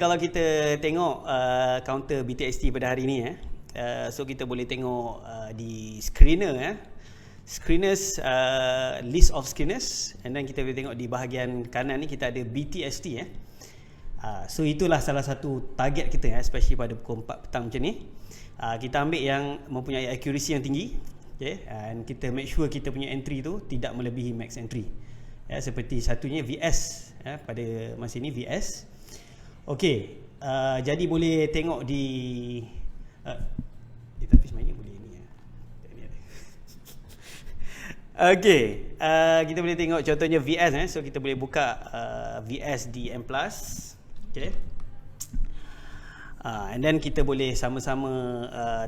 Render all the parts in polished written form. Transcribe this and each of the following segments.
Kalau kita tengok counter BTXT pada hari ni so kita boleh tengok di screener screeners, list of screeners, and then kita boleh tengok di bahagian kanan ni kita ada BTST so itulah salah satu target kita especially pada pukul 4 petang macam ni. Kita ambil yang mempunyai accuracy yang tinggi, okay, and kita make sure kita punya entry tu tidak melebihi max entry, seperti satunya VS pada masa ini VS. Okey, jadi boleh tengok di tapi sebenarnya boleh ni okey, kita boleh tengok contohnya VS so kita boleh buka VS di M+, okey. And then kita boleh sama-sama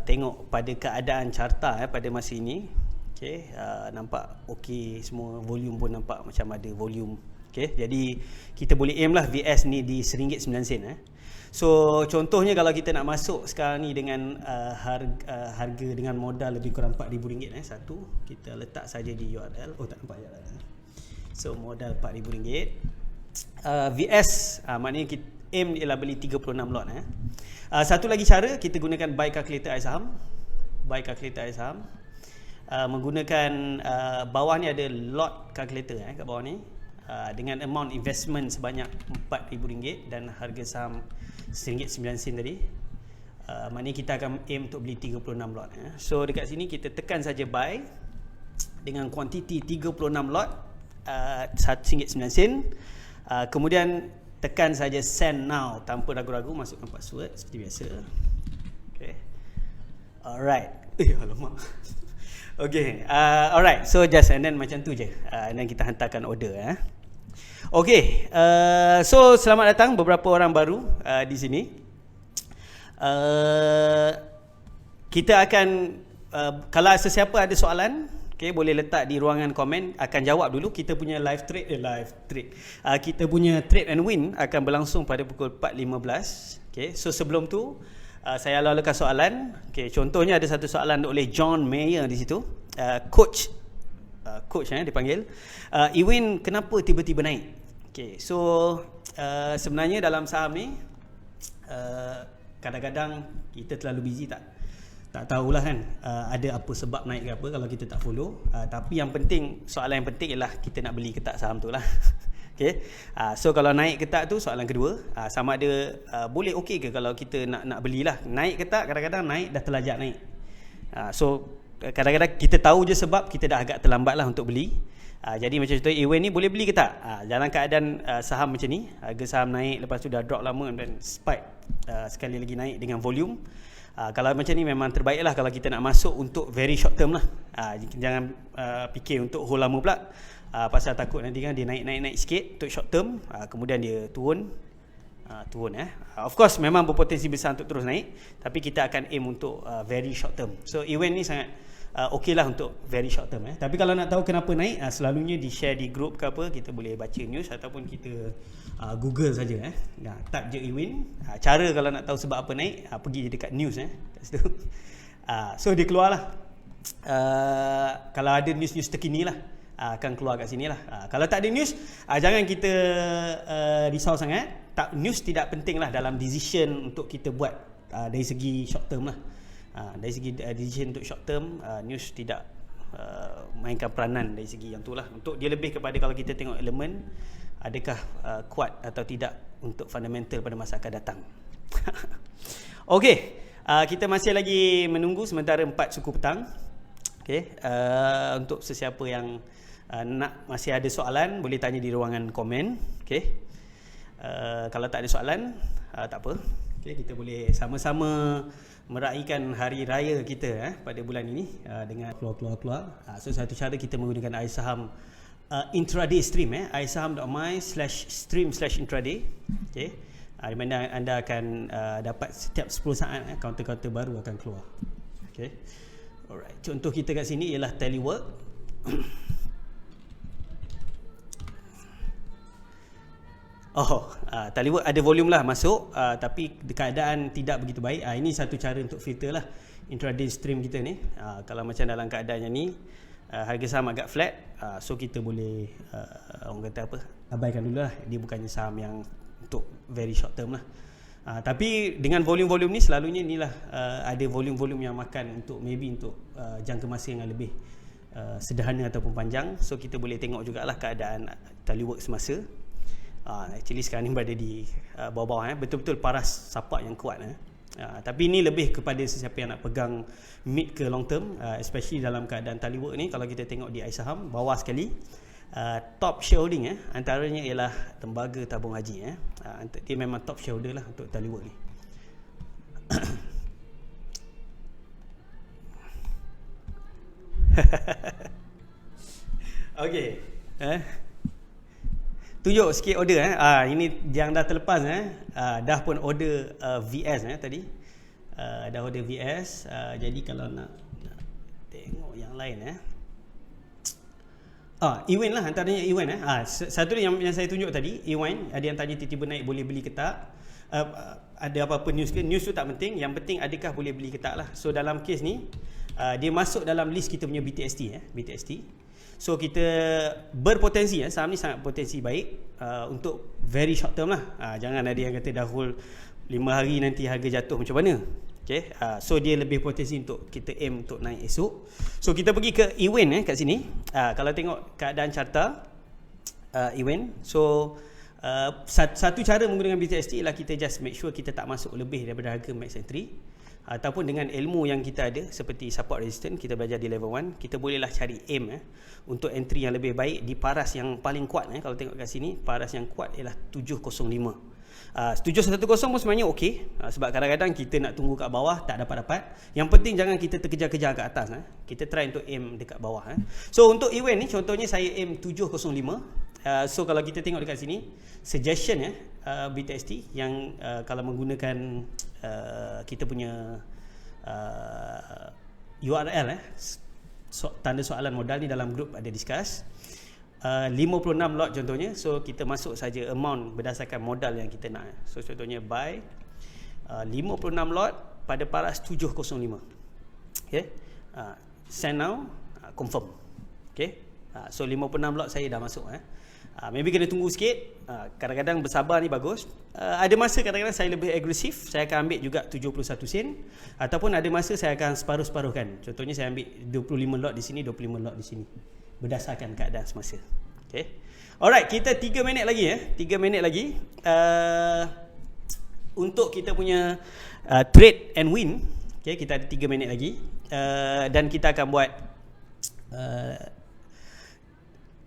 tengok pada keadaan carta pada masa ini. Okey, nampak okey semua, volume pun nampak macam ada volume. Okay, jadi kita boleh aim lah VS ni di RM1.09. So contohnya kalau kita nak masuk sekarang ni dengan harga dengan modal lebih kurang RM4,000 satu, kita letak saja di URL. Oh tak nampak URL. So modal RM4,000. VS maknanya kita aim ialah beli 36 lot. Satu lagi cara, kita gunakan buy calculator saham. Buy calculator saham menggunakan bawah ni ada lot calculator kat bawah ni. Dengan amount investment sebanyak RM4,000 dan harga saham RM1.09 tadi, maknanya kita akan aim untuk beli 36 lot. So dekat sini kita tekan saja buy dengan kuantiti 36 lot RM1.09. Kemudian tekan saja send now tanpa ragu-ragu, masukkan password seperti biasa. Okay. Alright. Alamak. Okay, alright. So just and then macam tu je. And then kita hantarkan order. Okay, so selamat datang beberapa orang baru di sini. Kita akan kalau sesiapa ada soalan, okay, boleh letak di ruangan komen, akan jawab dulu. Kita punya live trade. Kita punya trade and win akan berlangsung pada pukul 4.15. Okay, so sebelum tu saya lalukan soalan. Okay, contohnya ada satu soalan oleh John Mayer di situ. Coach dipanggil. Ewin, kenapa tiba-tiba naik? Okay, so sebenarnya dalam saham ni kadang-kadang kita terlalu busy tak tahulah kan ada apa sebab naik ke apa kalau kita tak follow. Tapi yang penting, soalan yang penting ialah kita nak beli ke tak saham tu lah. Okay. So kalau naik ke tak tu soalan kedua. Sama ada boleh okey ke kalau kita nak belilah. Naik ke tak, kadang-kadang naik dah terlajak naik. So kadang-kadang kita tahu je sebab, kita dah agak terlambat lah untuk beli. Jadi macam contoh Ewan ni boleh beli ke tak? Dalam keadaan saham macam ni, harga saham naik, lepas tu dah drop lama dan spike sekali lagi naik dengan volume. Kalau macam ni memang terbaik lah kalau kita nak masuk untuk very short term lah. Jangan fikir untuk hold lama pula. Pasal takut nanti kan dia naik sikit untuk short term, kemudian dia turun. Of course memang berpotensi besar untuk terus naik, tapi kita akan aim untuk very short term. So event ni sangat okey lah untuk very short term. Tapi kalau nak tahu kenapa naik, selalunya di share di group ke apa, kita boleh baca news ataupun kita Google saja. Type je Ewin. Cara kalau nak tahu sebab apa naik, pergi je dekat news kat situ. So dia keluar lah. Kalau ada news terkini lah, akan keluar kat sini lah. Kalau tak ada news, jangan kita risau sangat. News tidak penting lah dalam decision untuk kita buat dari segi short term lah. Dari segi decision untuk short term, news tidak mainkan peranan dari segi yang tu lah. Untuk dia lebih kepada kalau kita tengok elemen, adakah kuat atau tidak untuk fundamental pada masa akan datang. Okey, kita masih lagi menunggu sementara 4 suku petang. Okey, untuk sesiapa yang masih ada soalan, boleh tanya di ruangan komen. Okey, kalau tak ada soalan, tak apa. Okey, kita boleh sama-sama meraihkan hari raya kita pada bulan ini dengan keluar. So satu cara kita menggunakan iSaham intraday stream, isaham.my/stream/intraday. Okey, di mana anda akan dapat setiap 10 saat counter-counter baru akan keluar. Okey, alright. Contoh kita kat sini ialah telework. Telework ada volume lah masuk, tapi keadaan tidak begitu baik. Ini satu cara untuk filter lah intraday stream kita ni. Kalau macam dalam keadaan yang ni, harga saham agak flat, so kita boleh orang kata apa, abaikan dulu lah. Dia bukannya saham yang untuk very short term lah. Tapi dengan volume-volume ni selalunya inilah ada volume-volume yang makan untuk maybe untuk jangka masa yang lebih sederhana ataupun panjang. So kita boleh tengok jugalah keadaan taliwork semasa. Actually sekarang ni berada di bawah-bawah, betul-betul paras sapak yang kuat. Tapi ini lebih kepada sesiapa yang nak pegang mid ke long term, especially dalam keadaan taliwork ni. Kalau kita tengok di iSaham bawah sekali, top shareholding antaranya ialah Tembaga Tabung Haji. Dia memang top shareholder lah untuk taliwork ni. Okey, tunjuk sikit order. Ini yang dah terlepas. Dah pun order VS tadi. Dah order VS. Jadi kalau nak tengok yang lain Ewan lah, antaranya Ewan. Satu yang saya tunjuk tadi, Ewan. Ada yang tanya tiba-tiba naik boleh beli ke tak. Ada apa-apa news ke? News tu tak penting. Yang penting adakah boleh beli ke tak lah. So dalam kes ni, dia masuk dalam list kita punya BTST. BTST. So kita berpotensi, saham ni sangat potensi baik untuk very short term lah. Jangan ada yang kata dah hold 5 hari nanti harga jatuh macam mana. Okay. So dia lebih potensi untuk kita aim untuk naik esok. So kita pergi ke Ewan kat sini. Kalau tengok keadaan carta Ewan. So satu cara menggunakan BTST ialah kita just make sure kita tak masuk lebih daripada harga max entry. Ataupun dengan ilmu yang kita ada seperti support resistance, kita belajar di level 1, kita bolehlah cari aim untuk entry yang lebih baik di paras yang paling kuat. Kalau tengok kat sini, paras yang kuat ialah 705. 710 pun sebenarnya okey, sebab kadang-kadang kita nak tunggu kat bawah tak dapat-dapat. Yang penting jangan kita terkejar-kejar kat atas. Kita try untuk aim dekat bawah. So untuk Ewan ni contohnya saya aim 705. So kalau kita tengok dekat sini, suggestion BTST yang kalau menggunakan kita punya URL tanda soalan modal ni dalam grup ada discuss. 56 lot contohnya. So kita masuk saja amount berdasarkan modal yang kita nak. So contohnya buy 56 lot pada paras 705. Okay. Send now, confirm. Okay. So 56 lot saya dah masuk. Maybe kena tunggu sikit. Kadang-kadang bersabar ni bagus. Ada masa kadang-kadang saya lebih agresif, saya akan ambil juga 71 sen. Ataupun ada masa saya akan separuh-separuhkan. Contohnya saya ambil 25 lot di sini, 25 lot di sini, berdasarkan keadaan semasa. Okay. Alright, kita 3 minit lagi 3 minit lagi untuk kita punya trade and win. Okay, kita ada 3 minit lagi dan kita akan buat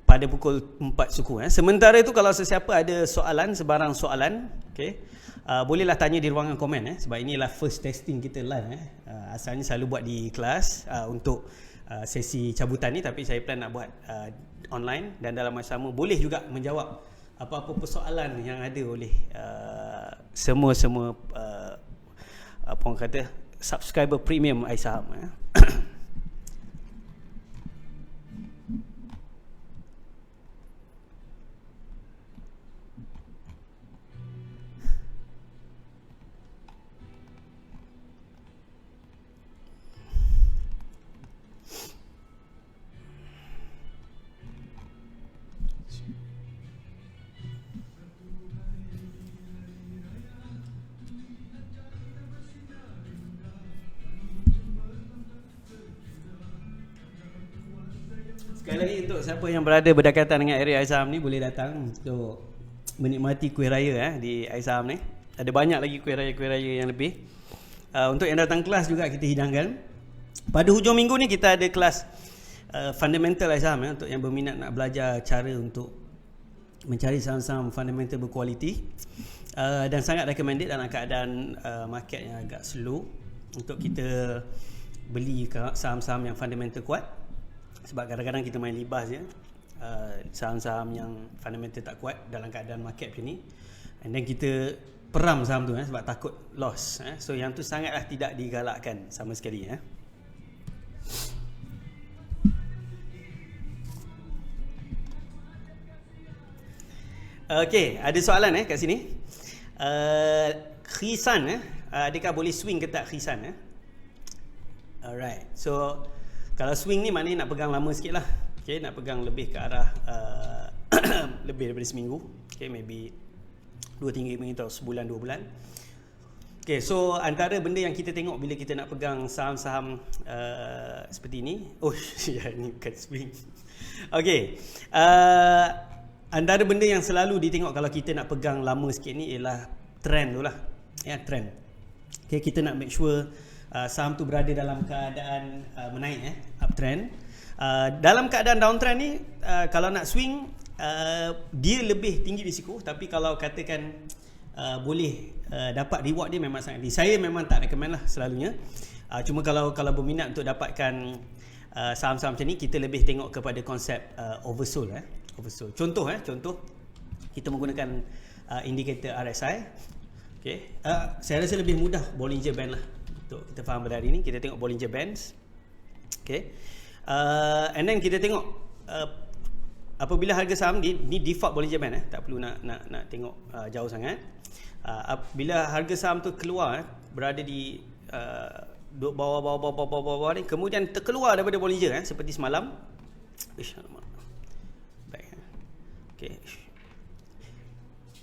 pada pukul 4 suku. Sementara itu kalau sesiapa ada soalan, sebarang soalan, okay, bolehlah tanya di ruangan komen sebab inilah first testing kita live. Asalnya selalu buat di kelas untuk sesi cabutan ni, tapi saya plan nak buat online dan dalam masa sama boleh juga menjawab apa-apa persoalan yang ada oleh semua apa orang kata subscriber premium iSaham. Sekali lagi untuk siapa yang berada berdekatan dengan area iSaham ni boleh datang untuk menikmati kuih raya di iSaham ni. Ada banyak lagi kuih raya yang lebih. Untuk yang datang kelas juga kita hidangkan. Pada hujung minggu ni kita ada kelas fundamental iSaham untuk yang berminat nak belajar cara untuk mencari saham-saham fundamental berkualiti. Dan sangat recommended dalam keadaan market yang agak slow untuk kita beli saham-saham yang fundamental kuat. Sebab kadang-kadang kita main libas saham-saham yang fundamental tak kuat dalam keadaan market macam ni, and then kita peram saham tu sebab takut loss. So yang tu sangatlah tidak digalakkan sama sekali. Okey, ada soalan kat sini. Khisan adakah boleh swing ke tak khisan? Alright. So kalau swing ni maknanya nak pegang lama sikit lah. Okay, nak pegang lebih ke arah lebih daripada seminggu. Okay, maybe 2-3 minggu atau sebulan 2 bulan. Okay, so antara benda yang kita tengok bila kita nak pegang saham-saham seperti ini. Oh, ya, ini bukan swing. Okay, antara benda yang selalu ditengok kalau kita nak pegang lama sikit ni ialah trend tu lah. Ya, trend. Okay, kita nak make sure saham tu berada dalam keadaan menaik, uptrend. Dalam keadaan downtrend ni, kalau nak swing, dia lebih tinggi risiko. Tapi kalau katakan boleh dapat reward dia, memang sangat tinggi. Saya memang tak recommend lah selalunya. Cuma kalau berminat untuk dapatkan saham-saham macam ni, kita lebih tengok kepada konsep oversold. Oversold. Contoh kita menggunakan indikator RSI. Okay. Saya rasa lebih mudah Bollinger Band lah untuk kita faham pada hari ni. Kita tengok Bollinger Bands. Okay. And then kita tengok apabila harga saham ni default Bollinger Band, tak perlu nak tengok jauh sangat. Bila harga saham tu keluar, berada di bawah ni, kemudian terkeluar daripada Bollinger, seperti semalam. Baik.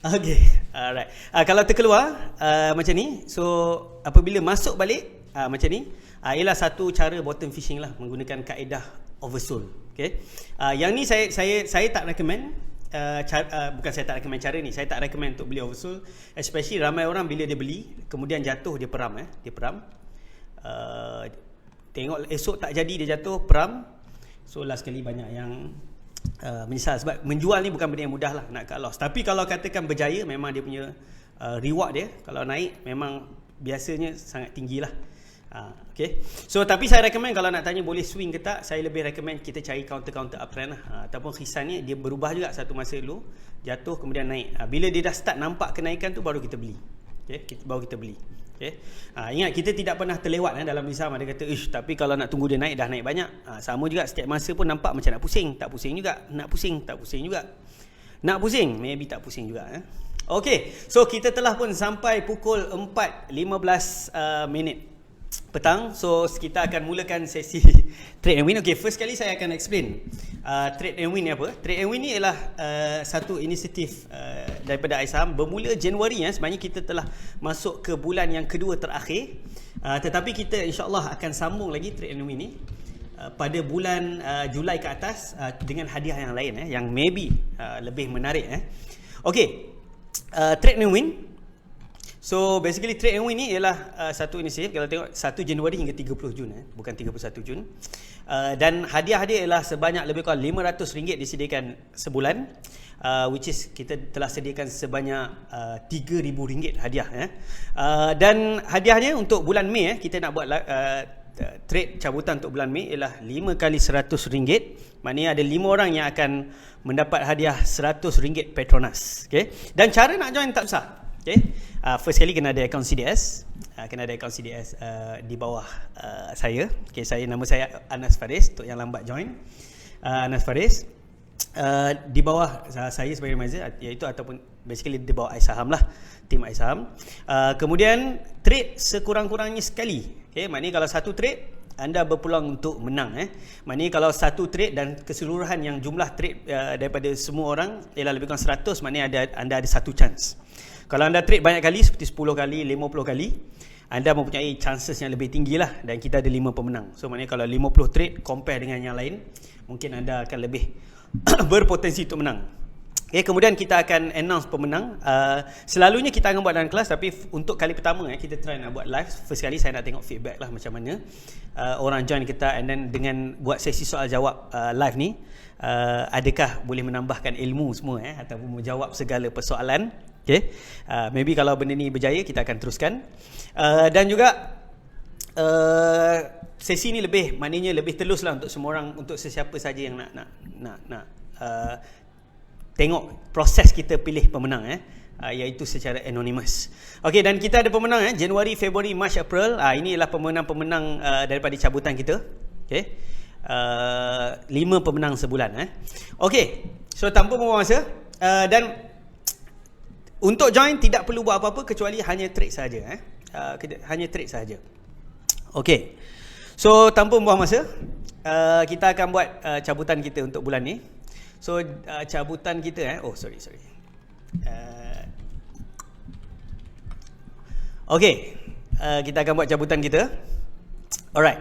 Okay, alright. Kalau terkeluar macam ni, so apabila masuk balik macam ni, ialah satu cara bottom fishing lah, menggunakan kaedah oversold. Okay. Yang ni saya tak recommend. Bukan saya tak recommend cara ni, saya tak recommend untuk beli oversold, especially ramai orang bila dia beli kemudian jatuh, dia peram. Tengok esok tak jadi, dia jatuh, peram. So last kali banyak yang menyesal, sebab menjual ni bukan benda yang mudah lah, nak cut loss. Tapi kalau katakan berjaya, memang dia punya reward dia kalau naik memang biasanya sangat tinggi lah. Okay. So tapi saya recommend, kalau nak tanya boleh swing ke tak, saya lebih recommend kita cari counter uptrend lah. Ataupun khisan ni dia berubah juga satu masa dulu, jatuh kemudian naik. Bila dia dah start nampak kenaikan tu, baru kita beli. Okay, baru kita beli. Okay. Ingat, kita tidak pernah terlewat dalam beli saham. Ada kata, tapi kalau nak tunggu dia naik, dah naik banyak. Sama juga, setiap masa pun nampak macam nak pusing, tak pusing juga. Nak pusing, tak pusing juga. Nak pusing, maybe tak pusing juga. Okay, so kita telah pun sampai pukul 4.15 minit petang. So kita akan mulakan sesi trade and win. Okay, first kali saya akan explain trade and win ni apa. Trade and win ni ialah satu inisiatif daripada iSaham. Bermula Januari, sebenarnya kita telah masuk ke bulan yang kedua terakhir, tetapi kita insyaAllah akan sambung lagi trade and win ni pada bulan Julai ke atas, dengan hadiah yang lain, yang maybe lebih menarik. Okay, trade and win. So basically trade and win ni ialah satu inisiatif. Kalau tengok 1 Januari hingga 30 Jun, bukan 31 Jun. Dan hadiah dia ialah sebanyak lebih kurang RM500 disediakan sebulan, which is kita telah sediakan sebanyak RM3,000 hadiah. Dan hadiahnya untuk bulan Mei, kita nak buat trade cabutan untuk bulan Mei ialah 5 kali RM100. Maknanya ada 5 orang yang akan mendapat hadiah RM100 Petronas. Okay? Dan cara nak join tak susah. Okay. First kali kena ada akaun CDS. Di bawah saya. Okay, nama saya Anas Faris, untuk yang lambat join. Anas Faris. Di bawah saya sebagai advisor, iaitu ataupun basically di bawah iSaham lah, tim iSaham. Kemudian trade sekurang-kurangnya sekali. Okay, maknanya kalau satu trade anda berpeluang untuk menang. Maknanya kalau satu trade dan keseluruhan yang jumlah trade daripada semua orang ialah lebih kurang 100, maknanya anda ada satu chance. Kalau anda trade banyak kali, seperti 10 kali, 50 kali, anda mempunyai chances yang lebih tinggi lah. Dan kita ada 5 pemenang. So maknanya kalau 50 trade compare dengan yang lain, mungkin anda akan lebih berpotensi untuk menang. Okay, kemudian kita akan announce pemenang. Selalunya kita akan buat dalam kelas, tapi untuk kali pertama kita try nak buat live. First kali saya nak tengok feedback lah macam mana orang join kita. And then dengan buat sesi soal jawab live ni, adakah boleh menambahkan ilmu semua ataupun menjawab segala persoalan. Okay. Maybe kalau benda ni berjaya, kita akan teruskan. Dan juga sesi ni maknanya lebih telus lah untuk semua orang, untuk sesiapa saja yang nak tengok proses kita pilih pemenang, iaitu secara anonymous. Okay, dan kita ada pemenang Januari, Februari, Mac, April. Ini ialah pemenang-pemenang daripada cabutan kita. Okay. 5 pemenang sebulan. Okay, so tanpa membuang masa, dan untuk join tidak perlu buat apa-apa kecuali hanya trade saja. Hanya trade saja. Okay. So tanpa membuang masa, kita akan buat cabutan kita untuk bulan ni. So cabutan kita sorry. Okay, kita akan buat cabutan kita. Alright.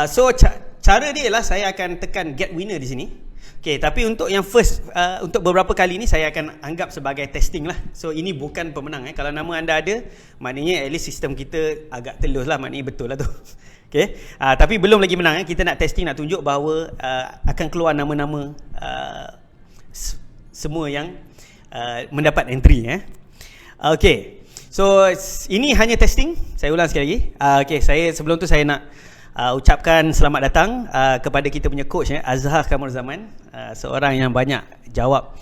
So cara dia ialah saya akan tekan get winner di sini. Okay, tapi untuk yang first, untuk beberapa kali ni saya akan anggap sebagai testing lah. So ini bukan pemenang. Kalau nama anda ada, maknanya at least sistem kita agak telus lah, maknanya betul lah tu. Okay, tapi belum lagi menang. Kita nak testing, nak tunjuk bahawa akan keluar nama-nama semua yang mendapat entry. Okay, so ini hanya testing. Saya ulang sekali lagi. Okay, sebelum tu saya nak ucapkan selamat datang kepada kita punya coach Azhar Kamur Zaman, seorang yang banyak jawab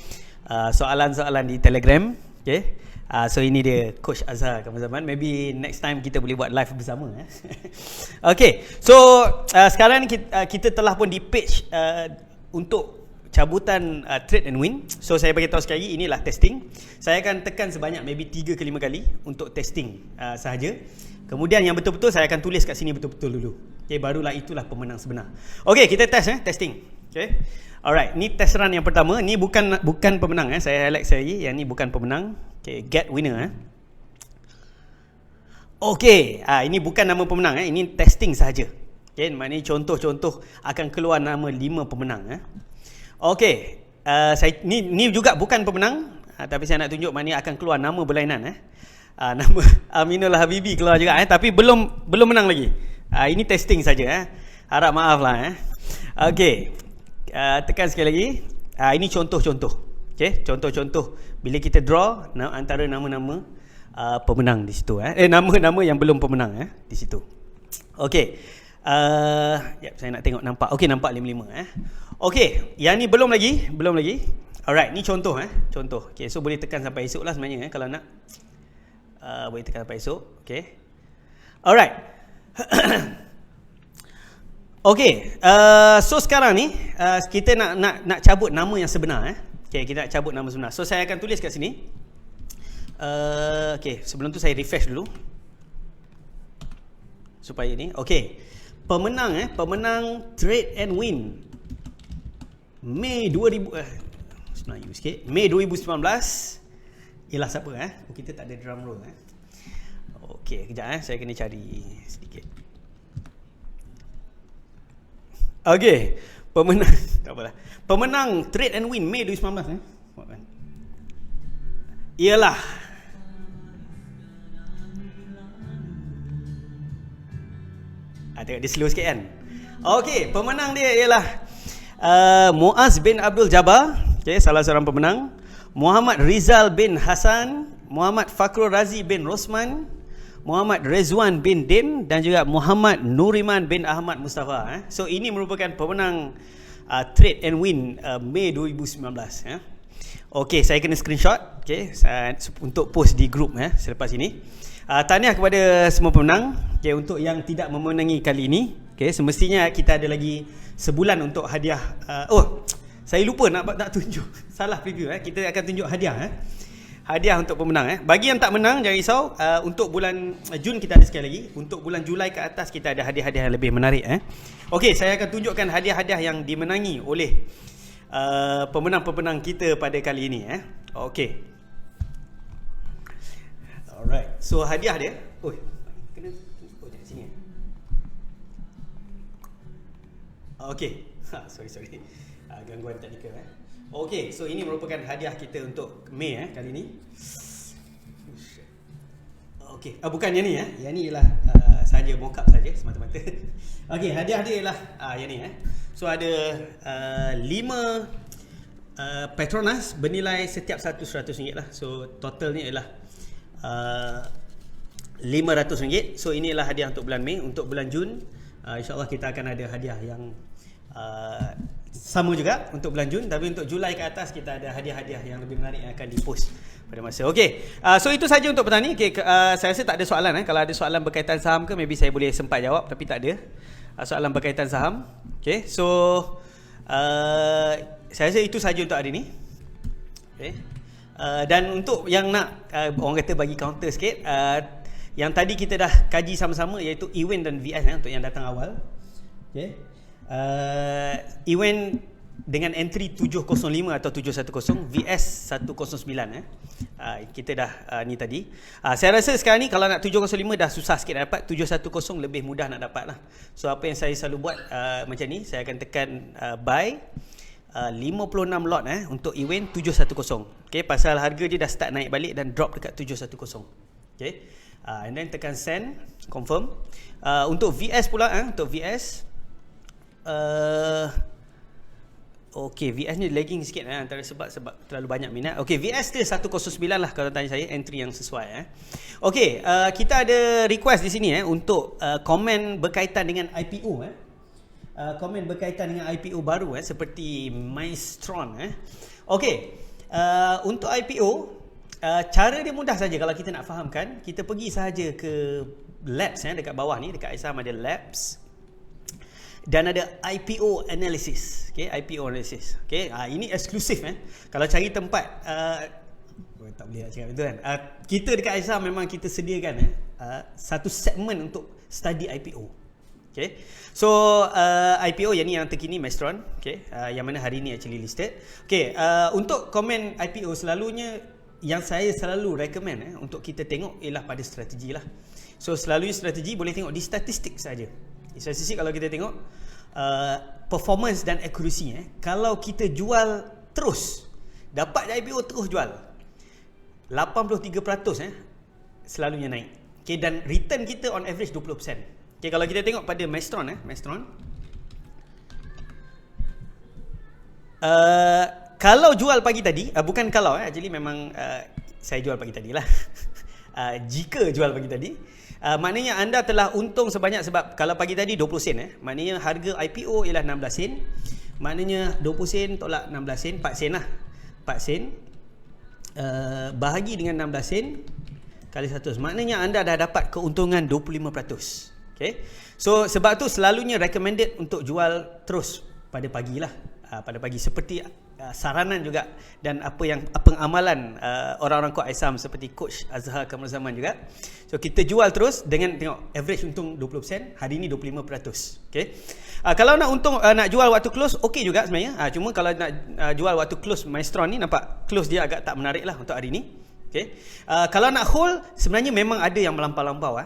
soalan-soalan di Telegram. Okay, so ini dia coach Azhar Kamur Zaman. Maybe next time kita boleh buat live bersama. Okay, so sekarang kita telah pun di page untuk cabutan trade and win. So saya bagi tahu sekali lagi, inilah testing. Saya akan tekan sebanyak maybe 3 ke 5 kali untuk testing sahaja. Kemudian yang betul-betul saya akan tulis kat sini betul-betul dulu. Okay, barulah itulah pemenang sebenar. Okay, kita test testing. Okay, alright, ni test run yang pertama. Ni bukan pemenang. Saya highlight sekali, yang ni bukan pemenang. Okay, get winner. Okay, ini bukan nama pemenang. Ini testing sahaja. Okay, maknanya contoh-contoh akan keluar nama 5 pemenang. Okay, ni juga bukan pemenang, tapi saya nak tunjuk maknanya akan keluar nama berlainan. Nama Aminul Habibi keluar juga, tapi belum menang lagi. Ini testing saja. Harap maaf lah. Okay, tekan sekali lagi. Ini contoh-contoh. Okay, contoh-contoh bila kita draw antara nama-nama pemenang di situ. Nama-nama yang belum pemenang di situ. Okay, saya nak tengok nampak. Okay, nampak 55. Okay, yang ni belum lagi. Alright, ni contoh. Contoh. Okay, so boleh tekan sampai esok lah sebenarnya kalau nak. Boleh tekan sampai esok. Okay, alright. Okay, so sekarang ni kita nak cabut nama yang sebenar. Okay, kita nak cabut nama sebenar. So saya akan tulis kat sini. Okay, sebelum tu saya refresh dulu supaya ni. Okay, pemenang trade and win Mei 2019 ialah siapa? Kita tak ada drum roll. Okey, kejap saya kena cari sedikit. Okey, pemenang tak apalah. Pemenang trade and win Mei 2019 ialah tengok dia slow sikit kan. Okey, pemenang dia ialah Muaz bin Abdul Jabbar. Okey, salah seorang pemenang. Muhammad Rizal bin Hasan, Muhammad Fakrul Razi bin Rosman, Muhammad Rezwan bin Din dan juga Muhammad Nuriman bin Ahmad Mustafa. So ini merupakan pemenang trade and win Mei 2019. Okey, saya kena screenshot untuk post di grup selepas ini. Tahniah kepada semua pemenang. Okay, untuk yang tidak memenangi kali ini, semestinya kita ada lagi sebulan untuk hadiah. Saya lupa nak tunjuk. Salah preview. Kita akan tunjuk hadiah. Hadiah untuk pemenang. Bagi yang tak menang, jangan risau. Untuk bulan Jun kita ada sekali lagi. Untuk bulan Julai ke atas kita ada hadiah-hadiah yang lebih menarik. Okey, saya akan tunjukkan hadiah-hadiah yang dimenangi oleh pemenang-pemenang kita pada kali ini. Okey. Alright. So hadiah dia. Kena jangan sini. Okey. Sorry. Gangguan teknikal. Okey, so ini merupakan hadiah kita untuk Mei kali ini. Okey, bukan yang ni Yang ni ialah saja mock-up saja semata-mata. Okey, hadiah dia ialah yang ni So ada 5 Petronas bernilai setiap satu RM100 lah. So totalnya ialah RM500. So ini ialah hadiah untuk bulan Mei. Untuk bulan Jun, insya-Allah kita akan ada hadiah yang sama juga untuk bulan Jun. Tapi untuk Julai ke atas kita ada hadiah-hadiah yang lebih menarik yang akan dipost pada masa. Okey, so itu saja untuk petang ni. Saya rasa tak ada soalan. Kalau ada soalan berkaitan saham ke, maybe saya boleh sempat jawab. Tapi tak ada soalan berkaitan saham. Okey, so saya rasa itu saja untuk hari ni. Okey, dan untuk yang nak orang kata bagi counter sikit, yang tadi kita dah kaji sama-sama, iaitu Ewen dan VS untuk yang datang awal. Okey, Ewen dengan entry 705 atau 710 VS 109 kita dah ni tadi. Saya rasa sekarang ni kalau nak 705 dah susah sikit nak dapat, 710 lebih mudah nak dapat lah. So apa yang saya selalu buat macam ni, saya akan tekan buy 56 lot untuk Ewen 710. Okay, pasal harga dia dah start naik balik dan drop dekat 710. Okay, and then tekan send, confirm. Untuk VS pula untuk VS okey, VS ni lagging sikit antara sebab terlalu banyak minat. Okey, VS dia 109 lah kalau tanya saya, entry yang sesuai Okey, kita ada request di sini untuk komen berkaitan dengan IPO komen berkaitan dengan IPO baru seperti Maestron Okey, untuk IPO cara dia mudah saja kalau kita nak fahamkan. Kita pergi sahaja ke labs dekat bawah ni, dekat Aisam ada labs dan ada IPO analysis. Okay, IPO analysis. Okay, ini eksklusif kalau cari tempat tak boleh nak cakap itu kan. Kita dekat Aisam memang kita sediakan satu segmen untuk study IPO. Okay, so IPO yang ni yang terkini Maestron. Okay, yang mana hari ni actually listed. Okay, untuk komen IPO selalunya yang saya selalu recommend untuk kita tengok ialah pada strategi lah. So selalunya strategi boleh tengok di statistik saja. Di statistik kalau kita tengok performance dan accuracy kalau kita jual terus, dapat IPO terus jual 83% selalunya naik. Okay, dan return kita on average 20%. Okay, kalau kita tengok pada Maestron Maestron kalau jual pagi tadi, bukan kalau actually memang saya jual pagi tadi lah. Jika jual pagi tadi, maknanya anda telah untung sebanyak, sebab kalau pagi tadi 20 sen maknanya harga IPO ialah 16 sen. Maknanya 20 sen tolak 16 sen, 4 sen lah. 4 sen bahagi dengan 16 sen kali 100, maknanya anda dah dapat keuntungan 25%. Okay, so sebab tu selalunya recommended untuk jual terus pada pagi lah. Pada pagi, seperti saranan juga dan apa amalan orang-orang kuat Aisam seperti Coach Azhar Kamal Zaman juga. So kita jual terus dengan tengok average untung 20%, hari ni 25%. Okay, kalau nak untung nak jual waktu close okey juga sebenarnya. Cuma kalau nak jual waktu close Maestron ni, nampak close dia agak tak menarik lah untuk hari ni. Okay, kalau nak hold sebenarnya memang ada yang melampau-lampau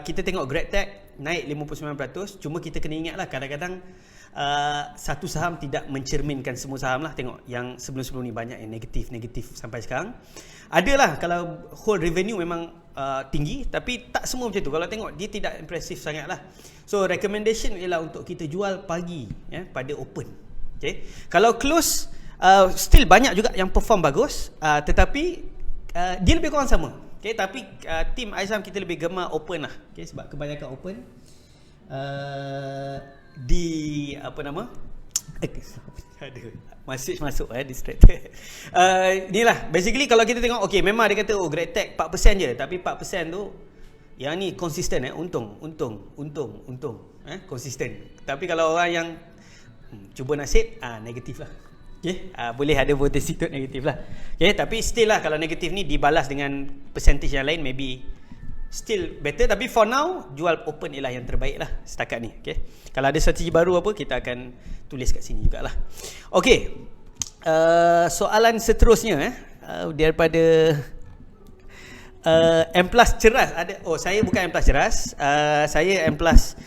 kita tengok GrabTech naik 59%. Cuma kita kena ingat lah, kadang-kadang satu saham tidak mencerminkan semua saham lah. Tengok yang sebelum-sebelum ni banyak yang negatif sampai sekarang. Adalah kalau whole revenue memang tinggi, tapi tak semua macam tu. Kalau tengok dia tidak impresif sangat lah. So recommendation ialah untuk kita jual pagi pada open. Okay, kalau close still banyak juga yang perform bagus, tetapi dia lebih kurang sama. Okay, tapi tim Aisam kita lebih gemar open lah. Okay, sebab kebanyakan open di apa nama ada message masuk distracted. Inilah basically kalau kita tengok, okay, memang dia kata GrabTech 4% je, tapi 4% tu yang ni konsisten untung konsisten. Tapi kalau orang yang cuba nasib negatif lah. Okay, boleh ada potensi untuk negatif lah. Okay, tapi still lah kalau negatif ni dibalas dengan percentage yang lain, maybe still better. Tapi for now jual open ialah yang terbaik lah setakat ni. Okay, kalau ada strategi baru apa, kita akan tulis kat sini jugalah. Okay, soalan seterusnya daripada M Plus Ceras ada. Saya bukan M Plus Ceras, saya M Plus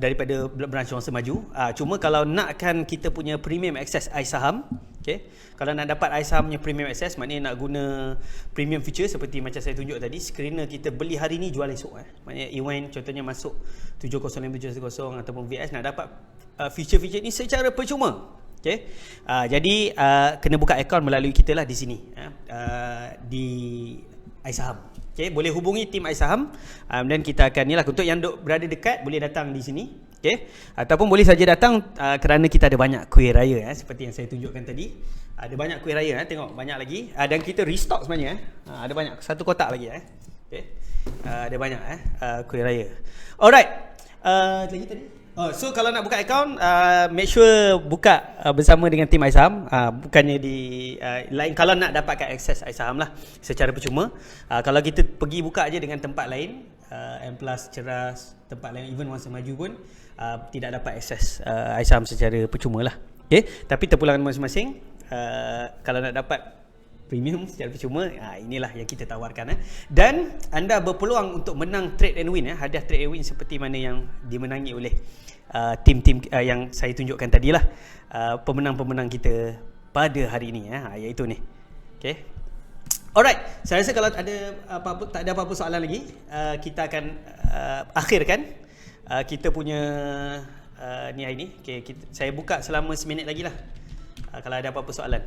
daripada branch Wangsa Maju. Cuma kalau nakkan kita punya premium access iSaham, okay, kalau nak dapat iSaham punya premium access, maknanya nak guna premium feature seperti macam saya tunjuk tadi, screener kita beli hari ni jual esok. Maknanya Ewen contohnya masuk 705 ataupun VS, nak dapat feature-feature ni secara percuma. Okay, jadi kena buka akaun melalui kita lah di sini, di iSaham. Okay, boleh hubungi tim iSaham dan kita akan ni lah. Untuk yang berada dekat boleh datang di sini. Okay, ataupun boleh saja datang kerana kita ada banyak kuih raya seperti yang saya tunjukkan tadi. Ada banyak kuih raya, tengok banyak lagi. Dan kita restock sebenarnya. Ada banyak, satu kotak lagi. Okay, ada banyak kuih raya. Alright, lagi tadi. So kalau nak buka akaun, make sure buka bersama dengan tim iSaham, bukannya di lain. Kalau nak dapatkan akses iSaham lah secara percuma. Kalau kita pergi buka aja dengan tempat lain, M Plus, Ceras, tempat lain, even Wangsa Maju pun tidak dapat akses iSaham secara percuma lah. Tapi terpulangan masing-masing, kalau nak dapat premium secara percuma, inilah yang kita tawarkan. Dan anda berpeluang untuk menang trade and win, hadiah trade and win seperti mana yang dimenangi oleh tim-tim yang saya tunjukkan tadilah, pemenang-pemenang kita pada hari ini, iaitu ni. Okay. Alright, saya rasa kalau tak ada apa-apa soalan lagi, kita akan akhirkan kita punya ni hari ni. Saya buka selama seminit lagi lah, kalau ada apa-apa soalan.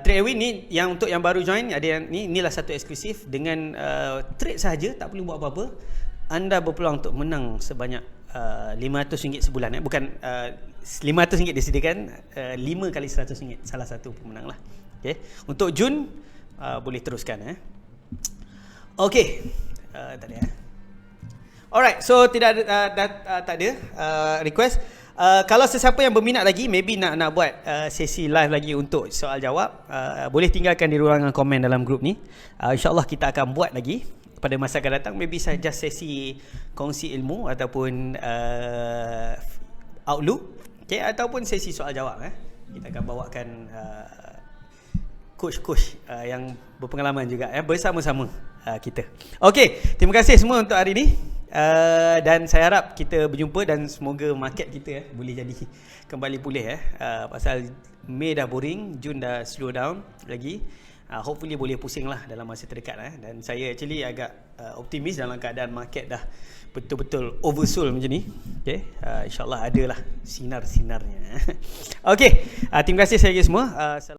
Trade win ni yang untuk yang baru join, ada yang inilah satu eksklusif. Dengan trade sahaja, tak perlu buat apa-apa, anda berpeluang untuk menang sebanyak RM500 sebulan. Bukan RM500 disediakan, 5 kali RM100, salah satu pemenang lah. Okay. Untuk Jun, boleh teruskan. Okay, tak ada. Alright, so tidak ada, tak ada request. Kalau sesiapa yang berminat lagi, maybe nak buat sesi live lagi untuk soal jawab, boleh tinggalkan di ruangan komen dalam grup ni. InsyaAllah kita akan buat lagi pada masa akan datang. Maybe saja sesi kongsi ilmu ataupun outlook, ataupun sesi soal jawab. Kita akan bawakan coach-coach yang berpengalaman juga, bersama-sama kita. Okey, terima kasih semua untuk hari ini. Dan saya harap kita berjumpa dan semoga market kita boleh jadi kembali pulih. Pasal Mei dah boring, Jun dah slow down lagi. Hopefully boleh pusing lah dalam masa terdekat. Dan saya actually agak optimis dalam keadaan market dah betul-betul oversold macam ni. Okay, InsyaAllah adalah sinar-sinarnya. Okay, terima kasih saya semua.